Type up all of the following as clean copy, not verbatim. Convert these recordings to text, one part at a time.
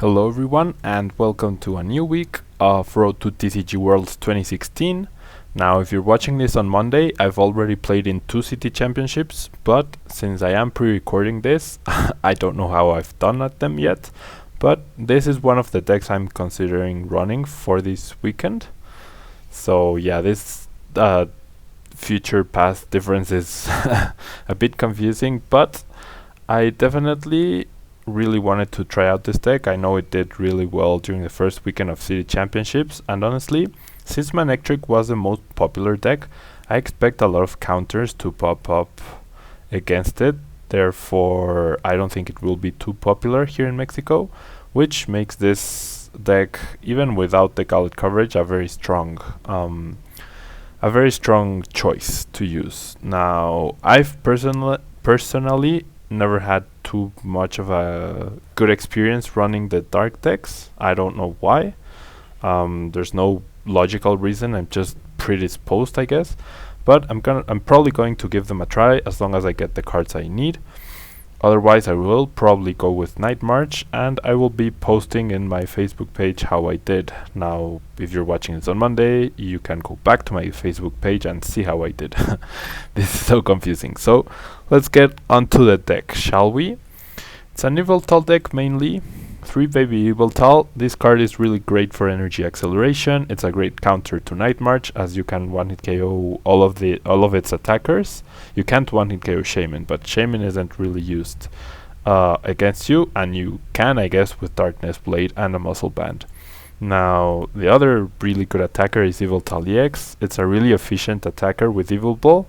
Hello everyone and welcome to a new week of Road to TCG Worlds 2016. Now if you're watching this on Monday, I've already played in 2 city championships, but since I am pre-recording this, I don't know how I've done at them yet, but this is one of the decks I'm considering running for this weekend. So yeah, this future past difference is a bit confusing, but I definitely really wanted to try out this deck. I know it did really well during the first weekend of City Championships, and honestly, since Manectric was the most popular deck, I expect a lot of counters to pop up against it. Therefore, I don't think it will be too popular here in Mexico, which makes this deck, even without the Gallade coverage, a very strong choice to use. Now, I've personally never had too much of a good experience running the dark decks. I don't know why. There's no logical reason. I'm just predisposed, I guess. But I'm probably going to give them a try as long as I get the cards I need. Otherwise, I will probably go with Night March, and I will be posting in my Facebook page how I did. Now, if you're watching this on Monday, you can go back to my Facebook page and see how I did. This is so confusing. So, let's get onto the deck, shall we? It's an Yveltal deck mainly. 3 baby Yveltal. This card is really great for energy acceleration. It's a great counter to Night March, as you can one-hit KO all of its attackers. You can't one-hit KO Shaman, but Shaman isn't really used against you, and you can, I guess, with Darkness Blade and a Muscle Band. Now, the other really good attacker is Yveltal EX. It's a really efficient attacker with Evil Ball.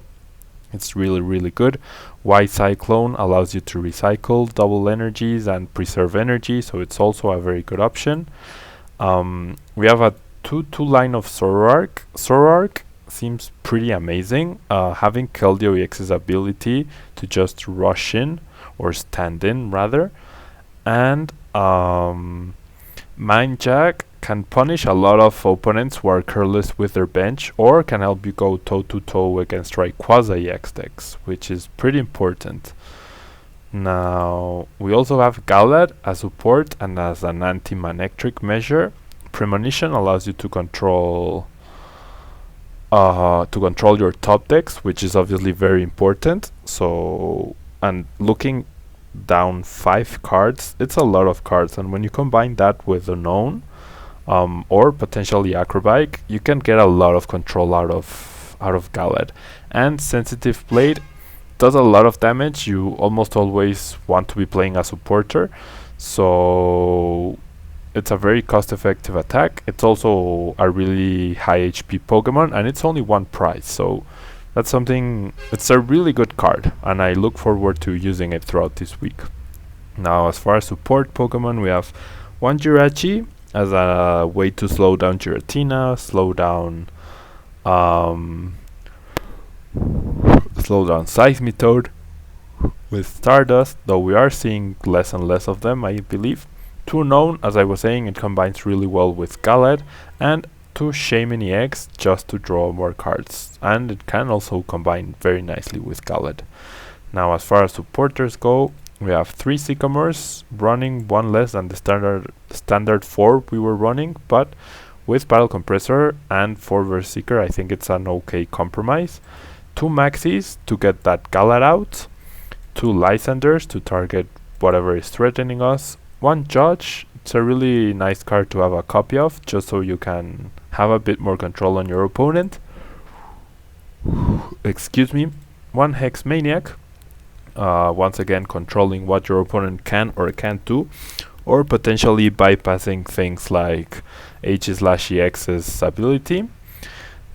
It's really good. White Cyclone allows you to recycle double energies and preserve energy, so it's also a very good option. We have a 2/2 line of Zoroark. Zoroark seems pretty amazing. Having Keldeo EX's ability to just rush in, or stand in rather, and Mind Jack can punish a lot of opponents who are careless with their bench, or can help you go toe-to-toe against Rayquaza EX decks, which is pretty important. Now, we also have Gallade as support and as an anti-Manectric measure. Premonition allows you to control your top decks, which is obviously very important. So, and looking down 5 cards, it's a lot of cards, and when you combine that with Unknown, or potentially Acrobatic, you can get a lot of control out of Gallade. And Sensitive Blade does a lot of damage. You almost always want to be playing a supporter, so it's a very cost-effective attack. It's also a really high HP Pokemon, and it's only 1 prize, so that's something. It's a really good card, and I look forward to using it throughout this week. Now, as far as support Pokemon, we have 1 Jirachi as a way to slow down Giratina, slow down Seismitoad with Stardust, though we are seeing less and less of them, I believe. 2 Known, as I was saying, it combines really well with Gallade, and 2 Shaman EX just to draw more cards, and it can also combine very nicely with Gallade. Now, as far as supporters go, we have 3 Sycamores, running 1 less than the standard 4 we were running, but with Battle Compressor and 4 Berserker, I think it's an okay compromise. 2 Maxis to get that Gallade out, 2 Lysanders to target whatever is threatening us, 1 Judge. It's a really nice card to have a copy of, just so you can have a bit more control on your opponent. Excuse me. 1 Hex Maniac. Once again, controlling what your opponent can or can't do, or potentially bypassing things like H/EX's ability.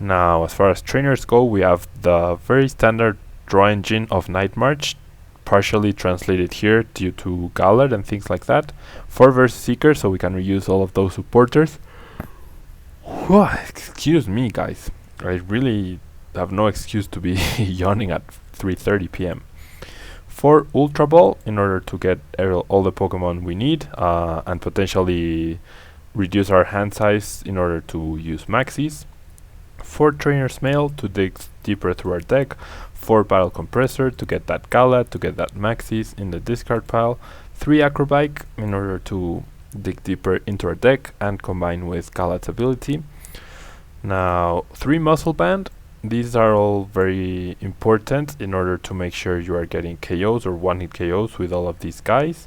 Now, as far as trainers go, we have the very standard draw engine of Night March, partially translated here due to Gallade and things like that. 4 versus Seeker, so we can reuse all of those supporters. Excuse me, guys. I really have no excuse to be yawning at 3:30 p.m. 4 Ultra Ball in order to get all the Pokemon we need, and potentially reduce our hand size in order to use Maxis. 4 Trainer's Mail to dig deeper through our deck. 4 Battle Compressor to get that Gallade, to get that Maxis in the discard pile. 3 Acrobatic in order to dig deeper into our deck and combine with Gallade's ability. Now 3 Muscle Band. These are all very important in order to make sure you are getting KOs or one-hit KOs with all of these guys.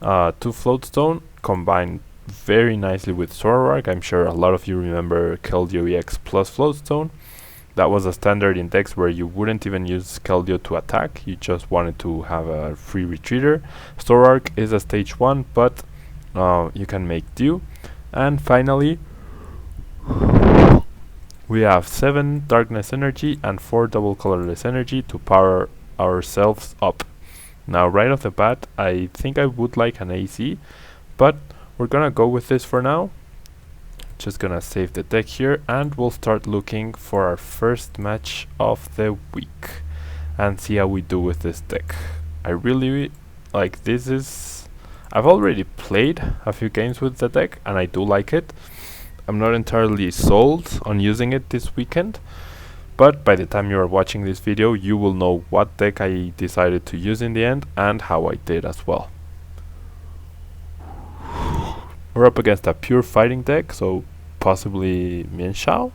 2 Float Stone combined very nicely with Zoroark. I'm sure a lot of you remember Keldeo EX plus Float Stone. That was a standard in decks where you wouldn't even use Keldeo to attack, you just wanted to have a free retreater. Zoroark is a stage 1, but you can make do. And finally, we have 7 Darkness Energy and 4 Double Colorless Energy to power ourselves up. Now right off the bat, I think I would like an AC, but we're gonna go with this for now. Just gonna save the deck here and we'll start looking for our first match of the week and see how we do with this deck. I really like this. I've already played a few games with the deck and I do like it. I'm not entirely sold on using it this weekend, but by the time you are watching this video you will know what deck I decided to use in the end and how I did as well. We're up against a pure fighting deck, so possibly Mienshao.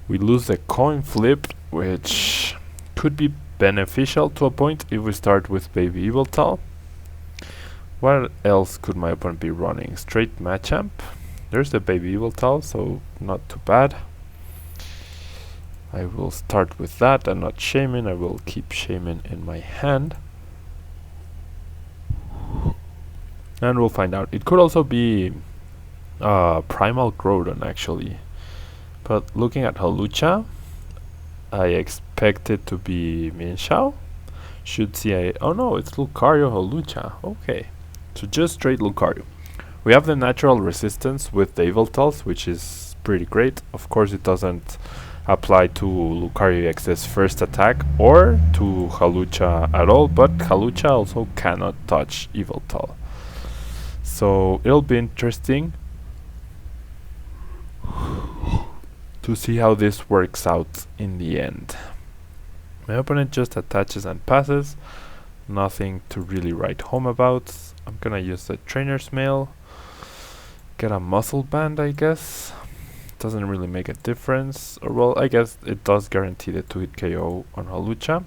We lose the coin flip, which could be beneficial to a point if we start with Baby Yveltal. What else could my opponent be running? Straight Machamp. There's the Baby Yveltal, so not too bad. I will start with that and not Shaman. I will keep Shaman in my hand. And we'll find out. It could also be Primal Groudon actually. But looking at Hawlucha, I expect it to be Mienshao. Should see a... oh no, it's Lucario Hawlucha. Okay. So just straight Lucario. We have the natural resistance with the Yveltals, which is pretty great. Of course it doesn't apply to Lucario EX's first attack or to Hawlucha at all, but Hawlucha also cannot touch Yveltal. So it'll be interesting to see how this works out in the end. My opponent just attaches and passes. Nothing to really write home about. I'm gonna use the Trainer's Mail. Get a Muscle Band, I guess. Doesn't really make a difference. Or well, I guess it does guarantee the 2-hit KO on Hawlucha.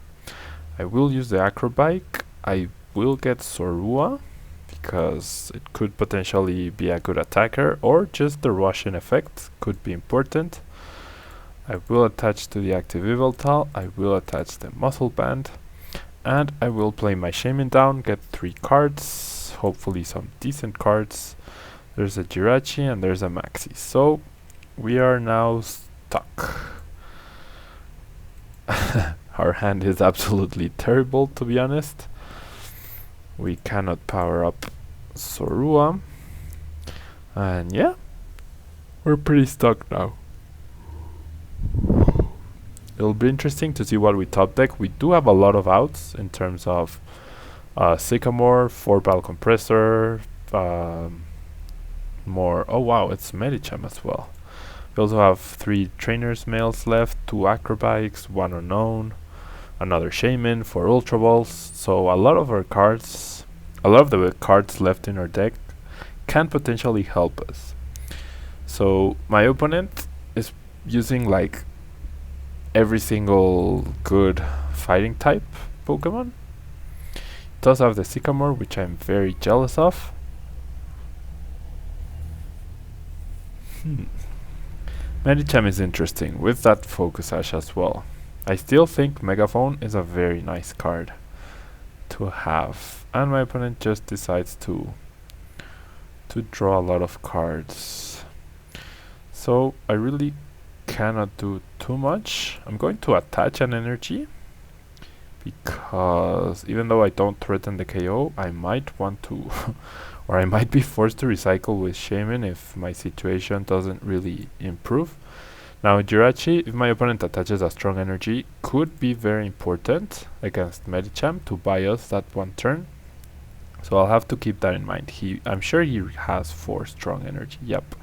I will use the Acrobike. I will get Zorua, because it could potentially be a good attacker, or just the Russian effect could be important. I will attach to the active Yveltal, I will attach the Muscle Band, and I will play my Shaman down, get 3 cards, hopefully some decent cards. There's a Jirachi and there's a Maxi, so we are now stuck. Our hand is absolutely terrible, to be honest. We cannot power up Zorua, and yeah, we're pretty stuck now. It'll be interesting to see what we top deck. We do have a lot of outs in terms of Sycamore, 4-Ball Compressor, more... oh wow, it's Medicham as well. We also have 3 Trainer's Mails left, 2 Acrobikes, 1 Unknown, another Shaman, 4 Ultra Balls. So a lot of our cards, a lot of the cards left in our deck can potentially help us. So my opponent is using like every single good fighting type Pokemon. It does have the Sycamore, which I'm very jealous of. Medicham is interesting with that Focus Sash as well. I still think Megaphone is a very nice card to have, and my opponent just decides to draw a lot of cards. So I really cannot do too much. I'm going to attach an energy because even though I don't threaten the KO, I might want to or I might be forced to recycle with Shaman if my situation doesn't really improve. Now Jirachi, if my opponent attaches a strong energy, could be very important against Medicham to buy us that one turn. So I'll have to keep that in mind. I'm sure he has 4 strong energy. Yep.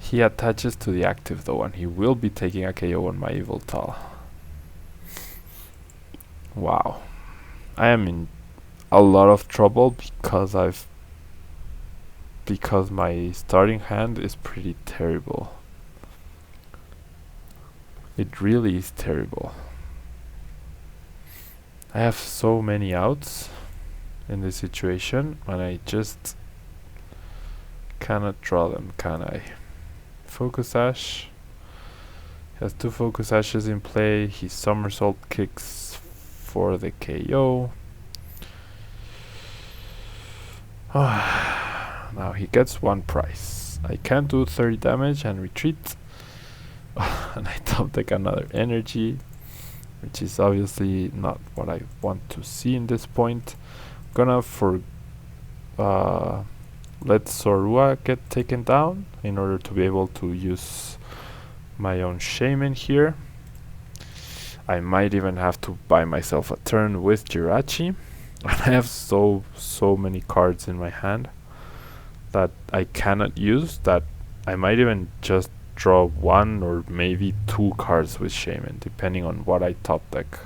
He attaches to the active though, and he will be taking a KO on my Yveltal. Wow. I am in a lot of trouble because I've because my starting hand is pretty terrible. It really is terrible. I have so many outs in this situation and I just cannot draw them, can I? Focus Ash. He has 2 Focus Ashes in play. He somersault kicks for the KO. Now he gets 1 prize. I can't do 30 damage and retreat. And I top deck another energy, which is obviously not what I want to see in this point. Gonna let Zoroark get taken down in order to be able to use my own Shaman here. I might even have to buy myself a turn with Jirachi. And I have so many cards in my hand that I cannot use, that I might even just draw 1 or maybe 2 cards with Shaman, depending on what I top deck.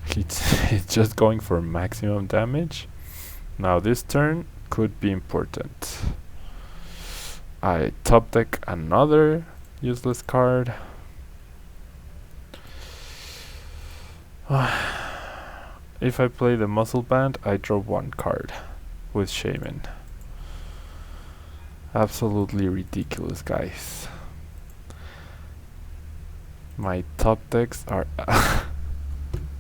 It's just going for maximum damage. Now this turn could be important. I top deck another useless card. If I play the Muscle Band, I draw 1 card with Shaman. Absolutely ridiculous, guys. My top decks are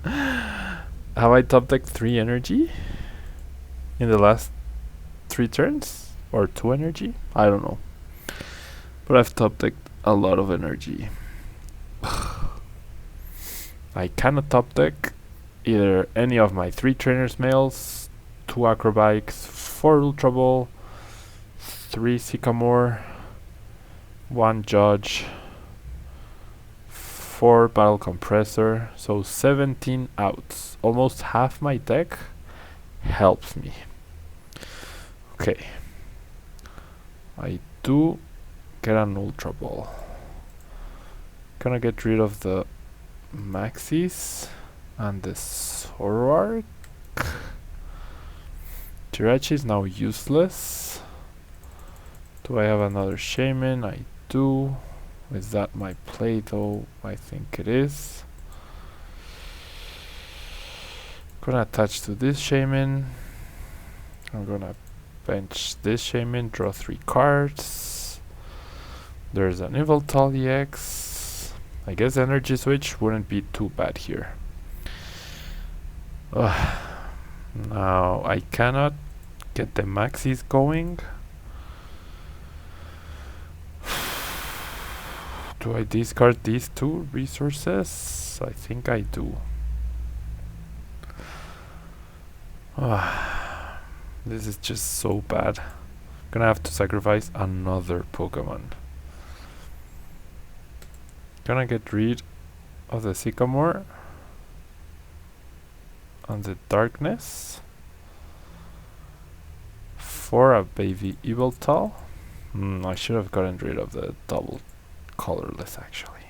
have I top decked 3 energy in the last 3 turns? Or 2 energy? I don't know. But I've top decked a lot of energy. I cannot top deck either any of my 3 trainers males, 2 acrobikes, 4 ultra ball, 3 sycamore, 1 judge, 4 battle compressor, so 17 outs. Almost half my deck helps me. Okay, I do get an ultra ball. Gonna get rid of the maxis and the Zoroark. Jirachi is now useless. Do I have another Shaman? I do. Is that my play though? I think it is. Gonna attach to this Shaman. I'm gonna bench this Shaman, draw 3 cards. There's an Yveltal EX. I guess energy switch wouldn't be too bad here. Now I cannot get the maxis going. Do I discard these 2 resources? I think I do. This is just so bad. Gonna have to sacrifice another Pokemon. Gonna get rid of the Sycamore and the Darkness for a baby Yveltal. I should have gotten rid of the double colorless actually.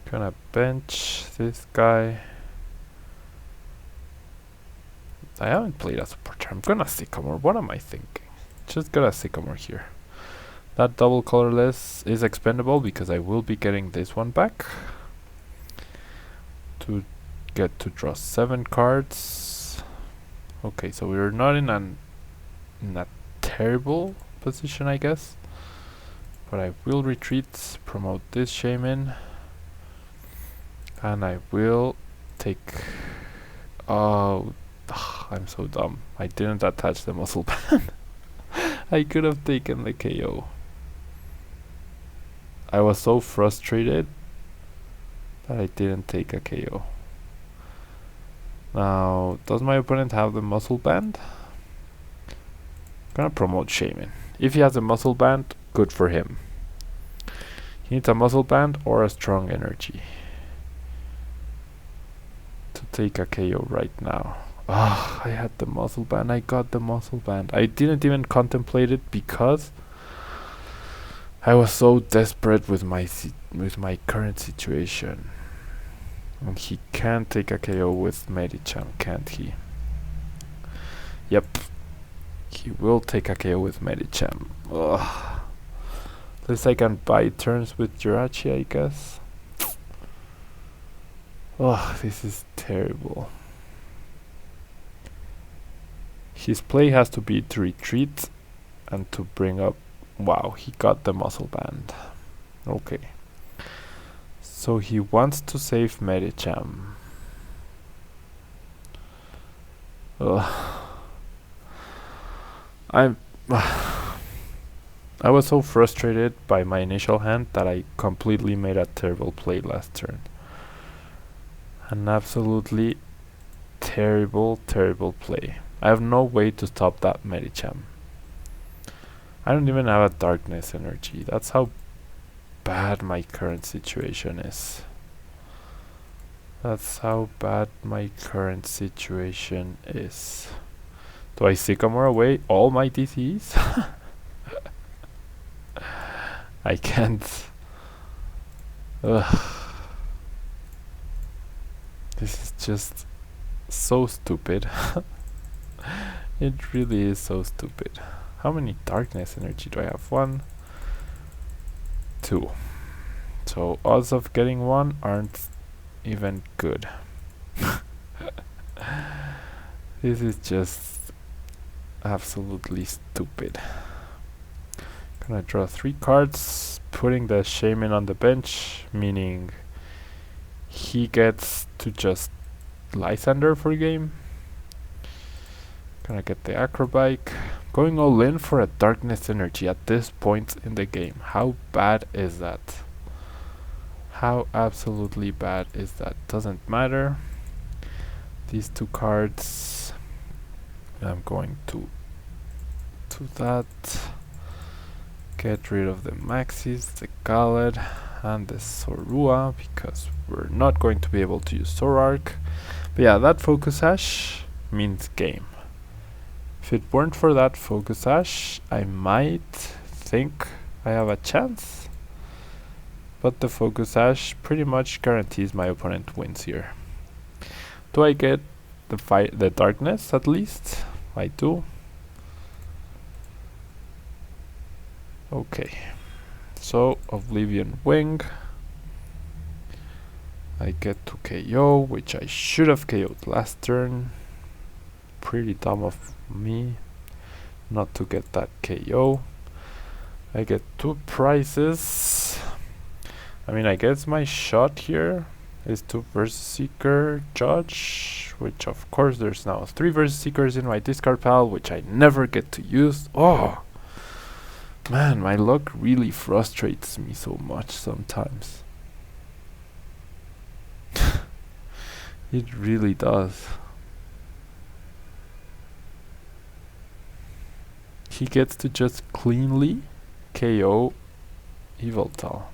Gonna bench this guy. I haven't played a supporter. I'm gonna Sycamore. What am I thinking? Just gonna Sycamore here. That double colorless is expendable because I will be getting this one back to get to draw 7 cards. Okay, so we're not in a terrible position, I guess. But I will retreat, promote this Shaman, and I will take... Oh, I'm so dumb. I didn't attach the muscle band. I could have taken the KO. I was so frustrated that I didn't take a KO. Now, does my opponent have the muscle band? Gonna promote Shaman. If he has a muscle band, good for him. He needs a muscle band or a strong energy to take a KO right now. I had the muscle band. I got the muscle band. I didn't even contemplate it because I was so desperate with my current situation. And he can't take a KO with Medicham, can't he? Yep. He will take a KO with Medicham. Ugh. At least I can buy turns with Jirachi, I guess. Ugh, this is terrible. His play has to be to retreat and to bring up... Wow, he got the muscle band. Okay. So he wants to save Medicham. Ugh. I was so frustrated by my initial hand that I completely made a terrible play last turn. An absolutely terrible play. I have no way to stop that Medicham. I don't even have a darkness energy. That's how bad my current situation is. That's how bad my current situation is. Do I Sycamore away all my DCs? I can't. Ugh. This is just so stupid. It really is so stupid. How many darkness energy do I have? 1, 2. So odds of getting 1 aren't even good. This is just absolutely stupid. Gonna draw 3 cards, putting the Shaman on the bench, meaning he gets to just Lysander for game. Gonna get the Acrobike. Going all in for a darkness energy at this point in the game. How bad is that? How absolutely bad is that? Doesn't matter. These 2 cards, I'm going to that. Get rid of the Maxis, the Gallade, and the Zorua, because we're not going to be able to use Zoroark. But yeah, that Focus Ash means game. If it weren't for that Focus Ash, I might think I have a chance. But the Focus Ash pretty much guarantees my opponent wins here. Do I get the darkness at least? I do. Okay. So Oblivion Wing. I get to KO, which I should have KO'd last turn. Pretty dumb of me not to get that KO. I get 2 prizes. I mean, I guess my shot here is to Versus Seeker Judge, which of course there's now 3 Versus Seekers in my discard pile, which I never get to use. Oh! Man, my luck really frustrates me so much sometimes. It really does. He gets to just cleanly KO Yveltal.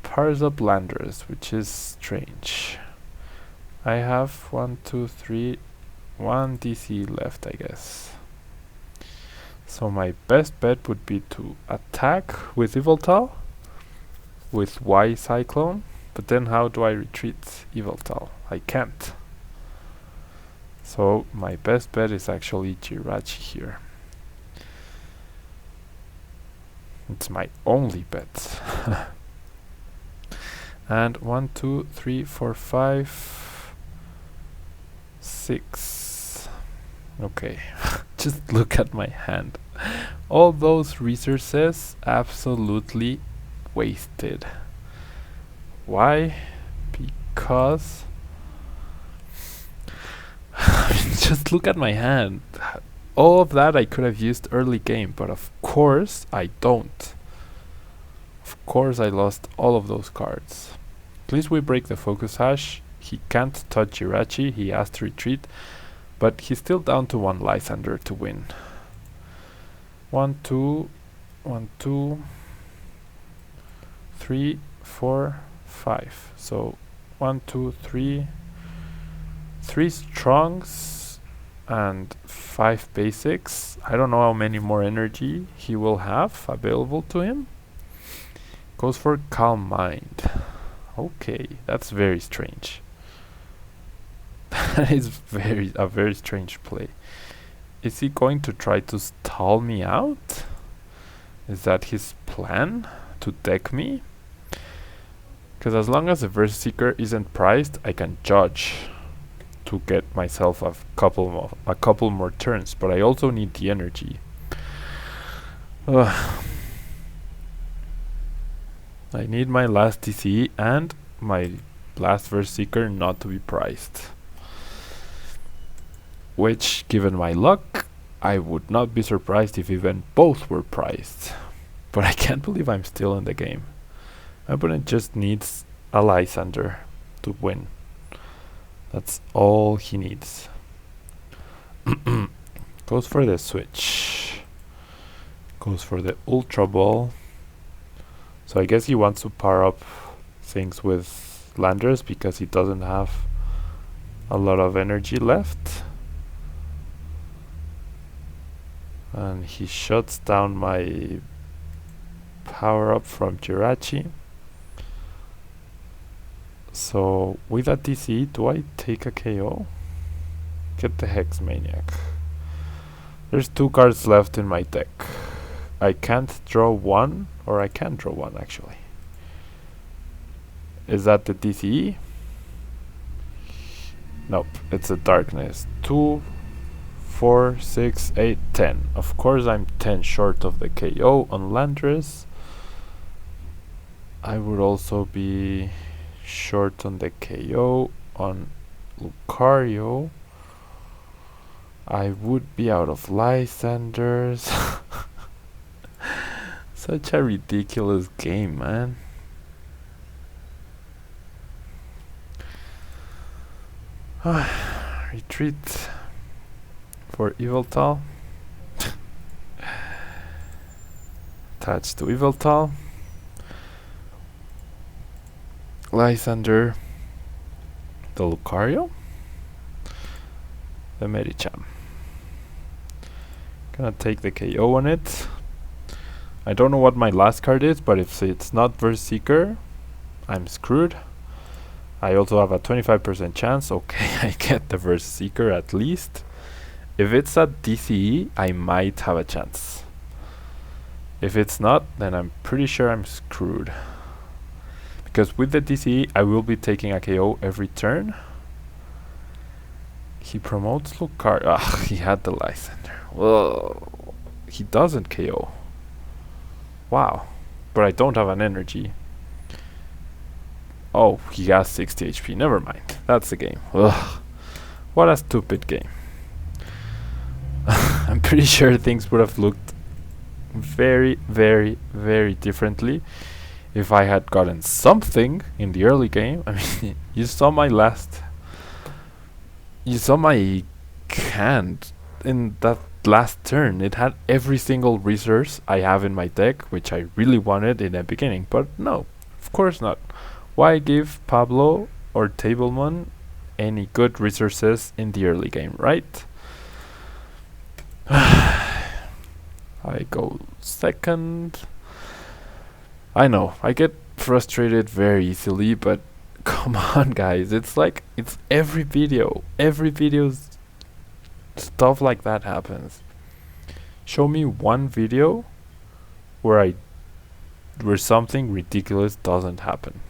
Powers up Landers, which is strange. I have 1, 2, 3, 1 DC left, I guess. So my best bet would be to attack with Yveltal with Y Cyclone, but then how do I retreat Yveltal? I can't. So my best bet is actually Jirachi here. It's my only bet. And 1, 2, 3, 4, 5, 6. Okay, just look at my hand. All those resources absolutely wasted. Why? Because just look at my hand. All of that I could have used early game, but of course I don't. Of course I lost all of those cards. At least we break the Focus Hash. He can't touch Jirachi, he has to retreat, but he's still down to 1 Lysander to win. 1, 2, 1, 2, 3, 4, 5. So 1, 2, 3, 3 strongs and 5 basics. I don't know how many more energy he will have available to him. Goes for Calm Mind. Okay, that's very strange. That is a very strange play. Is he going to try to stall me out? Is that his plan? To deck me? Because as long as the Verse Seeker isn't priced, I can judge to get myself a couple more turns, but I also need the energy. I need my last TCE and my last Verse Seeker not to be priced. Which, given my luck, I would not be surprised if even both were priced. But I can't believe I'm still in the game. My opponent just needs a Lysander to win. That's all he needs. Goes for the switch. Goes for the Ultra Ball. So I guess he wants to power up things with Landers because he doesn't have a lot of energy left. And he shuts down my power up from Jirachi. So with a DC, do I take a KO? Get the Hex Maniac. There's 2 cards left in my deck. I can't draw one, or I can draw one actually. Is that the DCE? Nope, it's a Darkness. 2, 4, 6, 8, 10. Of course I'm 10 short of the KO on Landris. I would also be short on the KO on Lucario. I would be out of Lysanders. Such a ridiculous game, man. Retreat for Yveltal. Attached to Yveltal. Lysander. The Lucario. The Medicham. Gonna take the KO on it. I don't know what my last card is, but if it's not Verse Seeker, I'm screwed. I also have a 25% chance. Okay, I get the Verse Seeker at least. If it's a DCE, I might have a chance. If it's not, then I'm pretty sure I'm screwed. Because with the DCE, I will be taking a KO every turn. He promotes Lucario. Ah, he had the Lysander. Whoa. He doesn't KO. Wow. But I don't have an energy. Oh, he has 60 HP. Never mind. That's the game. Ugh. What a stupid game. I'm pretty sure things would have looked very, very, very differently if I had gotten something in the early game. I mean, you saw my hand in that last turn. It had every single resource I have in my deck, which I really wanted in the beginning, but no, of course not. Why give Pablo or Tablemon any good resources in the early game, right? I go second. I know, I get frustrated very easily, but come on guys, it's like, it's every video's stuff like that happens. Show me one video where something ridiculous doesn't happen.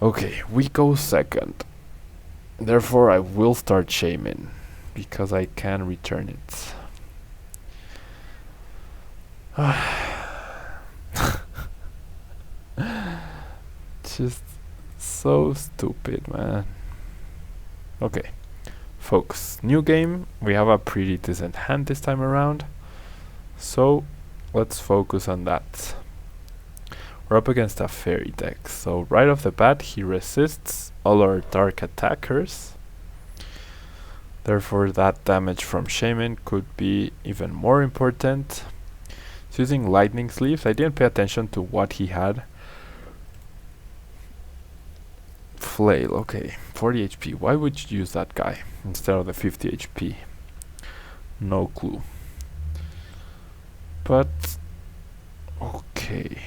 Okay, we go second. Therefore I will start shaming because I can return it. Just so stupid, man. Okay, folks, new game. We have a pretty decent hand this time around, so let's focus on that. We're up against a fairy deck, so right off the bat he resists all our dark attackers. Therefore that damage from Shaman could be even more important. He's using lightning sleeves. I didn't pay attention to what he had. Flail, okay, 40 HP. Why would you use that guy instead of the 50 HP? No clue. But okay,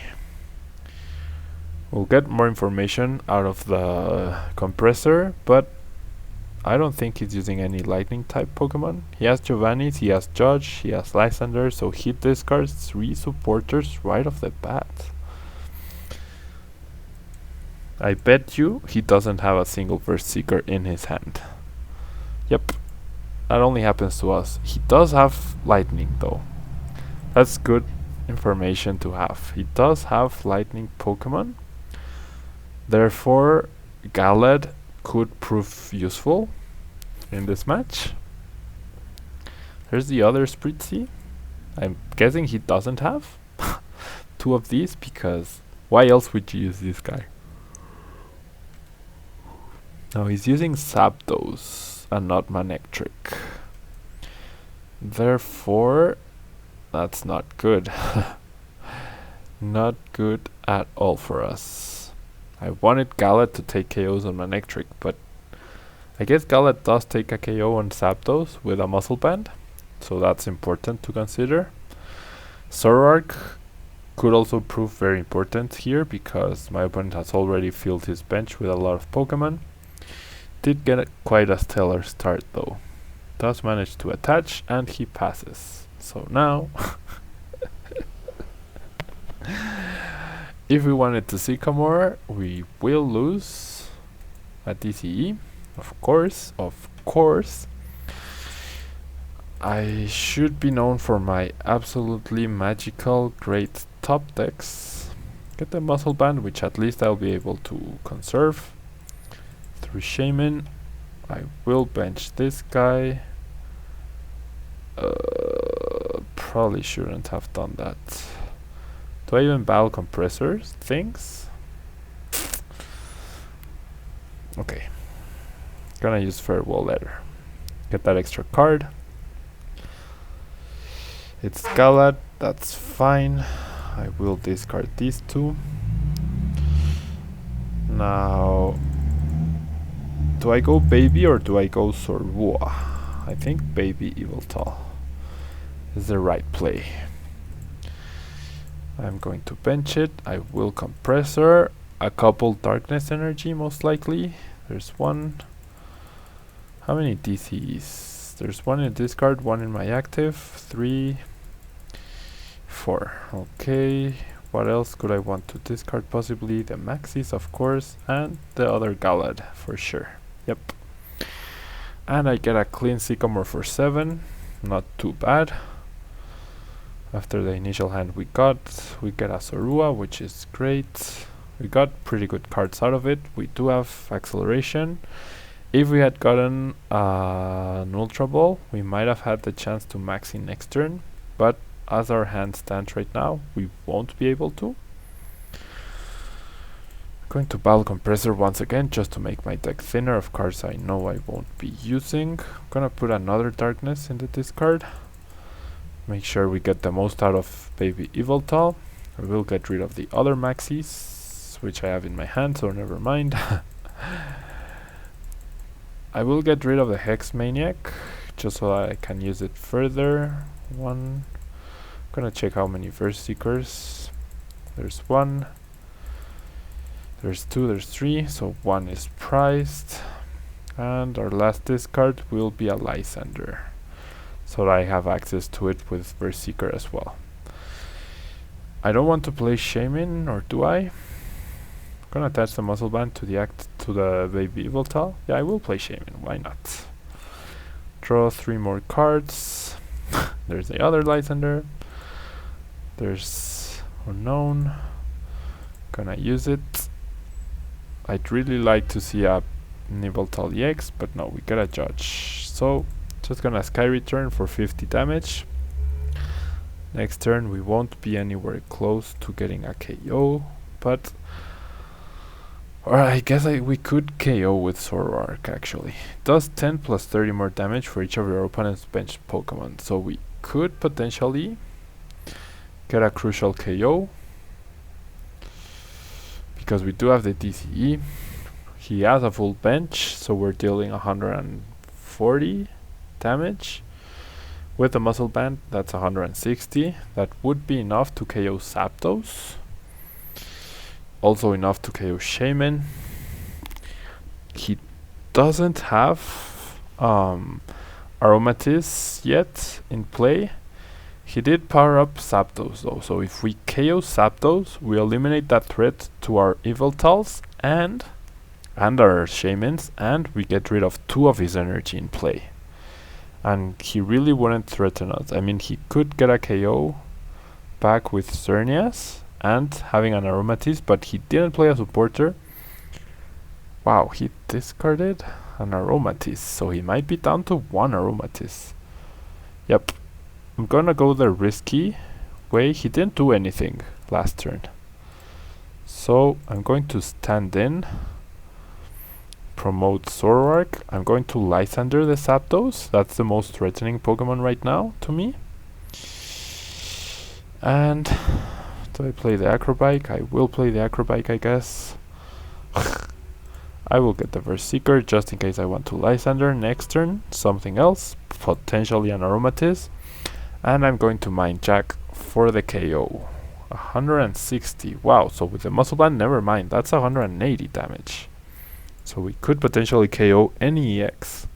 we'll get more information out of the compressor, but I don't think he's using any lightning type Pokemon. He has Giovanni's, he has Judge, he has Lysander, so he discards 3 supporters right off the bat. I bet you he doesn't have a single Burst Seeker in his hand. Yep, that only happens to us. He does have lightning though. That's good information to have. He does have lightning Pokemon. Therefore, Gallade could prove useful in this match. There's the other Spritzy. I'm guessing he doesn't have 2 of these, because why else would you use this guy? No, he's using Zapdos and not Manectric. Therefore, that's not good. Not good at all for us. I wanted Gallade to take KOs on Manectric, but I guess Gallade does take a KO on Zapdos with a Muscle Band, so that's important to consider. Zoroark could also prove very important here, because my opponent has already filled his bench with a lot of Pokemon. Did get quite a stellar start though. Does manage to attach, and he passes. So now, if we wanted to Sycamore, we will lose a TCE. Of course. I should be known for my absolutely magical great top decks. Get the Muscle Band, which at least I'll be able to conserve. Through Shaman, I will bench this guy. Probably shouldn't have done that. Do I even battle compressors things? Okay. Gonna use Farewell Letter. Get that extra card. It's Gallade, that's fine. I will discard these 2. Now, do I go Baby or do I go Sorua? I think Baby Yveltal is the right play. I'm going to bench it. I will Compressor. A couple Darkness Energy most likely. There's 1. How many DCs? There's 1 in discard, 1 in my active. 3, 4. Okay. What else could I want to discard? Possibly the Maxis, of course, and the other Gallade for sure. Yep. And I get a clean Sycamore for 7. Not too bad. After the initial hand we get a Sorua, which is great. We got pretty good cards out of it. We do have Acceleration. If we had gotten an Ultra Ball, we might have had the chance to max in next turn, but as our hand stands right now, we won't be able to. Going to Battle Compressor once again, just to make my deck thinner of cards I know I won't be using. Gonna put another Darkness in the discard. Make sure we get the most out of Baby Yveltal. I will get rid of the other Maxis, which I have in my hand, so never mind. I will get rid of the Hex Maniac, just so I can use it further. 1. Gonna check how many Verse Seekers. There's 1. There's 2, there's 3, so 1 is prized. And our last discard will be a Lysander, so that I have access to it with Verse Seeker as well. I don't want to play Shaman, or do I? Gonna attach the Muscle Band to the Baby Yveltal. Yeah, I will play Shaman, why not? Draw 3 more cards. There's the other Lysander. There's Unknown. Gonna use it. I'd really like to see a Yveltal EX, but no, we got a Judge. So, just gonna Sky Return for 50 damage. Next turn we won't be anywhere close to getting a KO, but... or I guess we could KO with Zoroark actually. Does 10 plus 30 more damage for each of your opponent's bench Pokemon, so we could potentially get a crucial KO. Because we do have the DCE. He has a full bench, so we're dealing 140 damage. With the Muscle Band, that's 160. That would be enough to KO Zapdos. Also enough to KO Shaman. He doesn't have Aromatisse yet in play. He did power up Zapdos though, so if we KO Zapdos, we eliminate that threat to our Yveltals and our Shamans, and we get rid of 2 of his energy in play. And he really wouldn't threaten us. I mean, he could get a KO back with Xerneas and having an Aromatisse, but he didn't play a supporter. Wow, he discarded an Aromatisse, so he might be down to 1 Aromatisse. Yep, I'm gonna go the risky way. He didn't do anything last turn, so I'm going to stand in, promote Zoroark. I'm going to Lysander the Zapdos. That's the most threatening Pokemon right now to me. And do I play the Acrobike? I will play the Acrobike, I guess. I will get the Verseeker just in case I want to Lysander next turn. Something else, potentially an Aromatisse. And I'm going to Mind Jack for the KO. 160. Wow, so with the Muscle Band, never mind. That's 180 damage. So we could potentially KO any EX.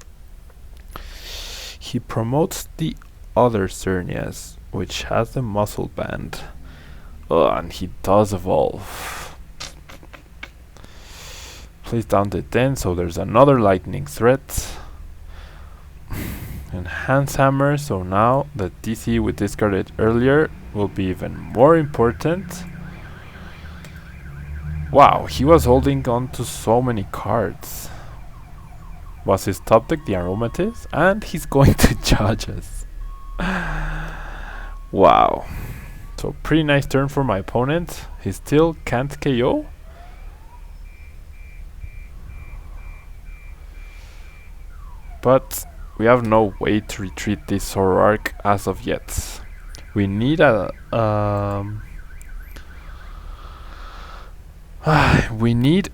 He promotes the other Xerneas, which has the Muscle Band. Oh, and he does evolve. Plays down the Den, so there's another lightning threat. Enhance Hammer, so now the DC we discarded earlier will be even more important. Wow, he was holding on to so many cards. Was his top deck the Aromatisse? And he's going to judge us. Wow. So pretty nice turn for my opponent. He still can't KO. But we have no way to retreat this Zoroark as of yet. We need a we need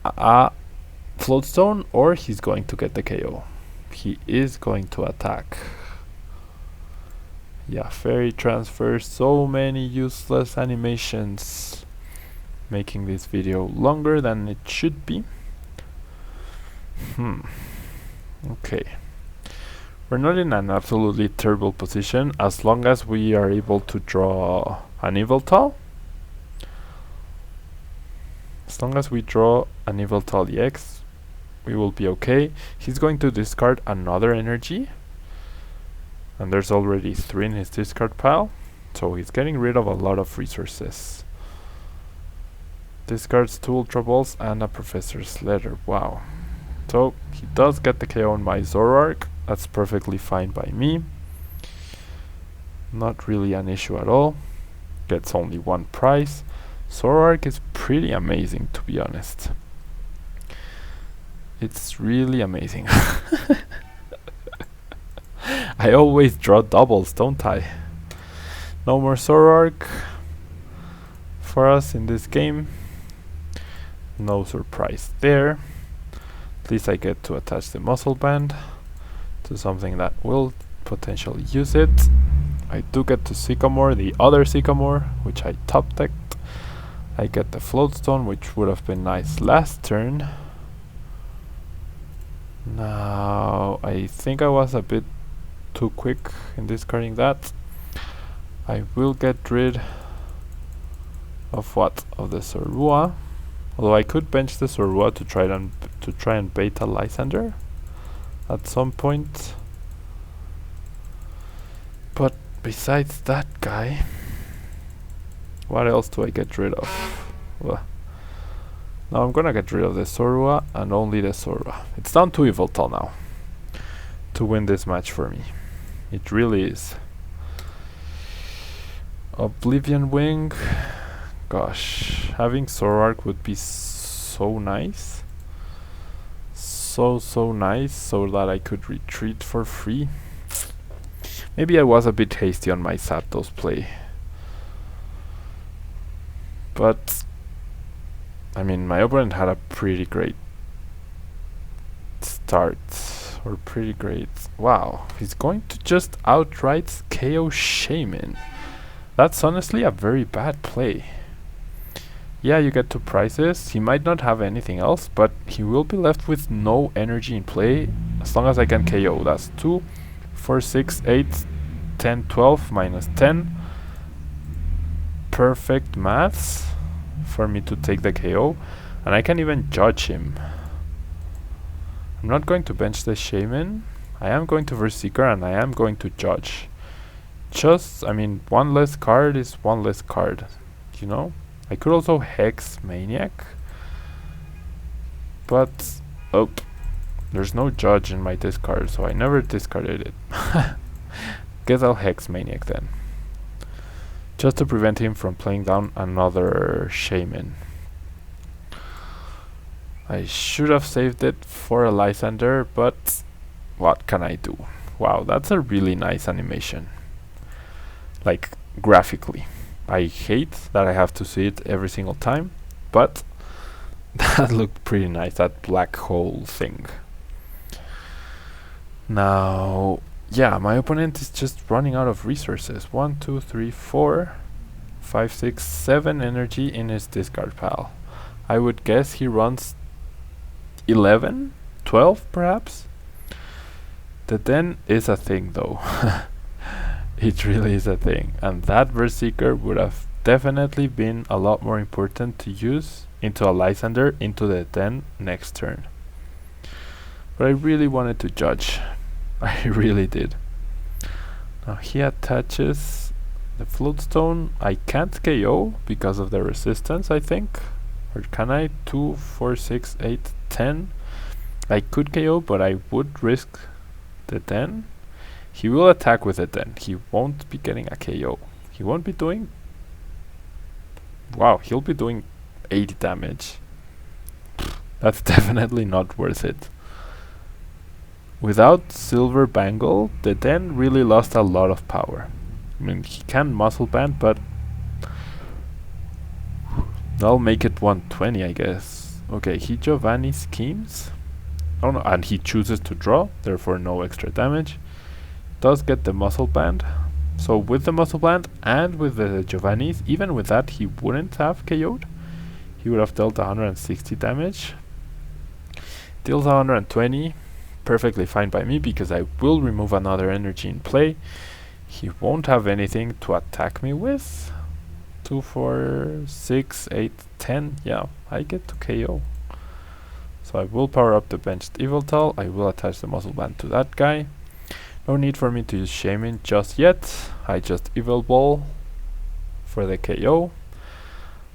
a Floatstone, or he's going to get the KO. He is going to attack. Yeah, Fairy Transfer, so many useless animations, making this video longer than it should be. Okay. We're not in an absolutely terrible position as long as we are able to draw an Yveltal. As long as we draw an Yveltal EX, we will be okay. He's going to discard another energy, and there's already 3 in his discard pile, so he's getting rid of a lot of resources. Discards 2 Ultra Balls and a Professor's Letter. Wow. So he does get the KO on my Zoroark. That's perfectly fine by me. Not really an issue at all. Gets only 1 prize. Zoroark is pretty amazing, to be honest. It's really amazing. I always draw doubles, don't I? No more Zoroark for us in this game. No surprise there. At least I get to attach the Muscle Band to something that will potentially use it. I do get to Sycamore, the other Sycamore, which I top decked. I get the Floatstone, which would have been nice last turn. Now, I think I was a bit too quick in discarding that. I will get rid of what? Of the Zorua. Although I could bench the Zorua to try and bait a Lysander at some point. But besides that guy, what else do I get rid of? Now I'm gonna get rid of the Zorua and only the Zorua. It's down to Yveltal now to win this match for me. It really is. Oblivion Wing. Gosh, having Zoroark would be so nice. So nice, so that I could retreat for free. Maybe I was a bit hasty on my Zapdos play. But I mean, my opponent had a pretty great start. Or pretty great. Wow, he's going to just outright KO Shaman. That's honestly a very bad play. Yeah, you get 2 prizes. He might not have anything else, but he will be left with no energy in play as long as I can KO. That's 2, 4, 6, 8, 10, 12, minus 10. Perfect maths for me to take the KO, and I can even judge him. I'm not going to bench the Shaman. I am going to Berserker and I am going to judge. Just, I mean, one less card is one less card, you know? I could also Hex Maniac, but oh, there's no judge in my discard, so I never discarded it. Guess I'll Hex Maniac then, just to prevent him from playing down another Shaman. I should have saved it for a Lysander, but what can I do? Wow, that's a really nice animation. Like, graphically. I hate that I have to see it every single time, but that looked pretty nice, that black hole thing. Now, yeah, my opponent is just running out of resources. 1, 2, 3, 4, 5, 6, 7 energy in his discard pile. I would guess he runs 11, 12 perhaps? The Den is a thing though. It really is a thing, and that Berserker would have definitely been a lot more important to use into a Lysander into the Den next turn. But I really wanted to judge. I really did. Now he attaches the Floatstone. I can't KO because of the resistance, I think. Or can I? 2, 4, 6, 8, 10. I could KO, but I would risk the Den. He will attack with it then. He won't be getting a KO. He won't be doing... Wow, he'll be doing 80 damage. That's definitely not worth it. Without Silver Bangle, the Den really lost a lot of power. I mean, he can Muscle Band, but... I'll make it 120, I guess. Okay, he Giovanni schemes. Oh no, and he chooses to draw, therefore no extra damage. Does get the Muscle Band. So with the Muscle Band and with the Giovanni's, even with that he wouldn't have KO'd. He would have dealt 160 damage. Deals 120. Perfectly fine by me because I will remove another energy in play. He won't have anything to attack me with. 2, 4, 6, 8, 10. Yeah, I get to KO. So I will power up the benched Yveltal. I will attach the Muscle Band to that guy. No need for me to use Shaman just yet. I just Evil Ball for the KO.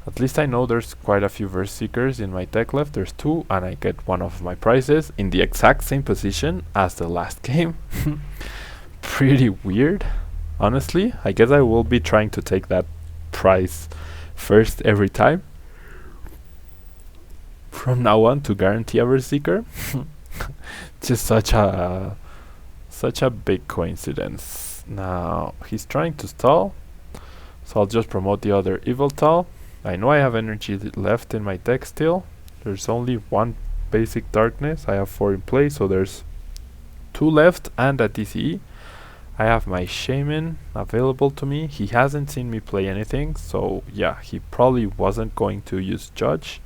At least I know there's quite a few Verse Seekers in my deck left. There's 2 and I get one of my prizes in the exact same position as the last game. Pretty weird, honestly. I guess I will be trying to take that prize first every time from now on to guarantee a Verse Seeker. Just such a big coincidence. Now he's trying to stall, so I'll just promote the other Yveltal. I know I have energy left in my deck still. There's only 1 basic darkness. I have 4 in play, so there's 2 left and a DCE. I have my Shaman available to me. He hasn't seen me play anything, so yeah, he probably wasn't going to use Judge,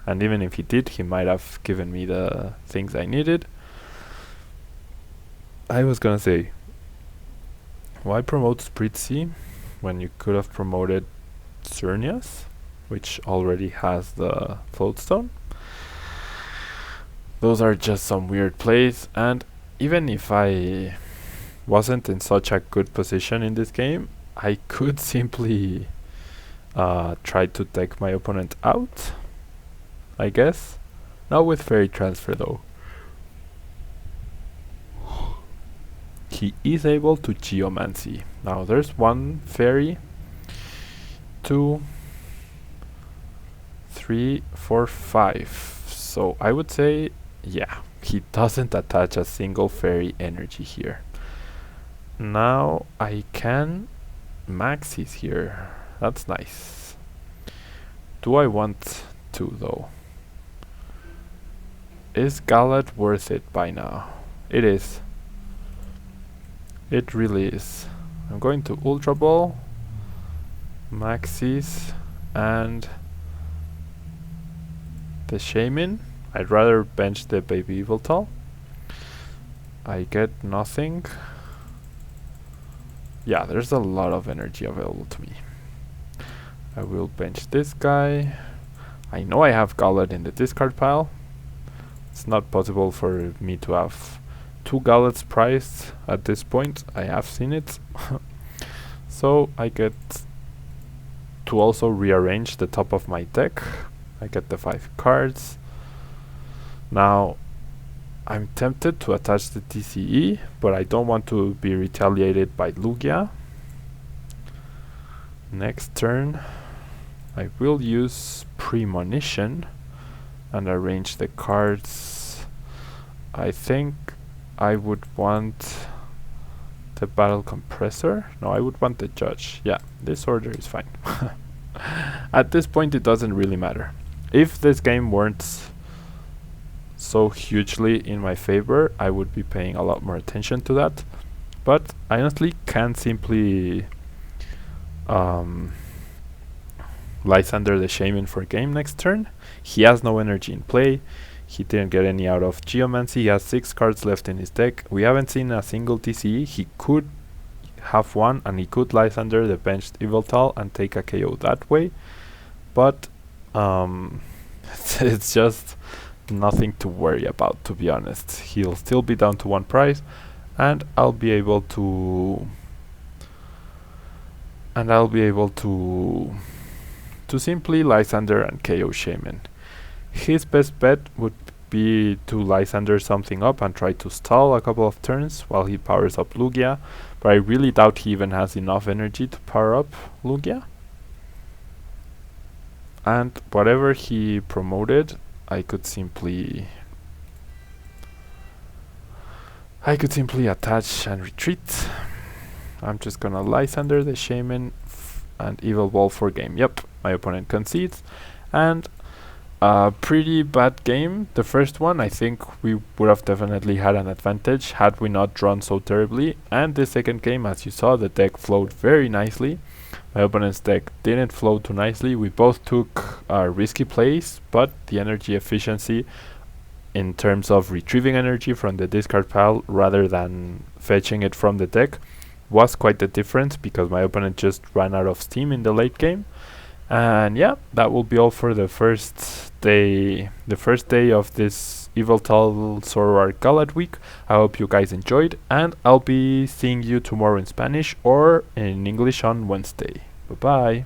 and even if he did, he might have given me the things I needed. I was gonna say, why promote Spritzy when you could have promoted Xerneas, which already has the Floatstone? Those are just some weird plays, and even if I wasn't in such a good position in this game, I could simply try to take my opponent out, I guess. Not with Fairy Transfer though. He is able to Geomancy. Now there's 1 fairy, 2, 3, 4, 5. So I would say, yeah, he doesn't attach a single fairy energy here. Now I can Maxis here. That's nice. Do I want to though? Is Gallade worth it by now? It is. It really is. I'm going to Ultra Ball, Maxis, and the Shaman. I'd rather bench the baby Yveltal. I get nothing. Yeah, there's a lot of energy available to me. I will bench this guy. I know I have Gallade in the discard pile. It's not possible for me to have 2 Gallades priced at this point. I have seen it. So I get to also rearrange the top of my deck. I get the 5 cards. Now I'm tempted to attach the TCE, but I don't want to be retaliated by Lugia. Next turn I will use Premonition and arrange the cards. I think I would want the Battle Compressor. No, I would want the Judge. Yeah, this order is fine. At this point it doesn't really matter. If this game weren't so hugely in my favor, I would be paying a lot more attention to that. But I honestly can simply Lysander the Shaman for game next turn. He has no energy in play. He didn't get any out of Geomancy. He has 6 cards left in his deck. We haven't seen a single TCE. He could have one and he could Lysander the benched Yveltal and take a KO that way. But it's just nothing to worry about, to be honest. He'll still be down to 1 price and I'll be able to simply Lysander and KO Shaman. His best bet would be to Lysander something up and try to stall a couple of turns while he powers up Lugia, but I really doubt he even has enough energy to power up Lugia. And whatever he promoted, I could simply attach and retreat. I'm just gonna Lysander the Shaman and Evil Ball for game. Yep, my opponent concedes, and a pretty bad game. The first one, I think we would have definitely had an advantage had we not drawn so terribly, and the second game, as you saw, the deck flowed very nicely. My opponent's deck didn't flow too nicely. We both took risky plays, but the energy efficiency in terms of retrieving energy from the discard pile rather than fetching it from the deck was quite the difference, because my opponent just ran out of steam in the late game. And yeah, that will be all for the first day of this Yveltal Zoroark Gallade week. I hope you guys enjoyed, and I'll be seeing you tomorrow in Spanish or in English on Wednesday. Bye bye.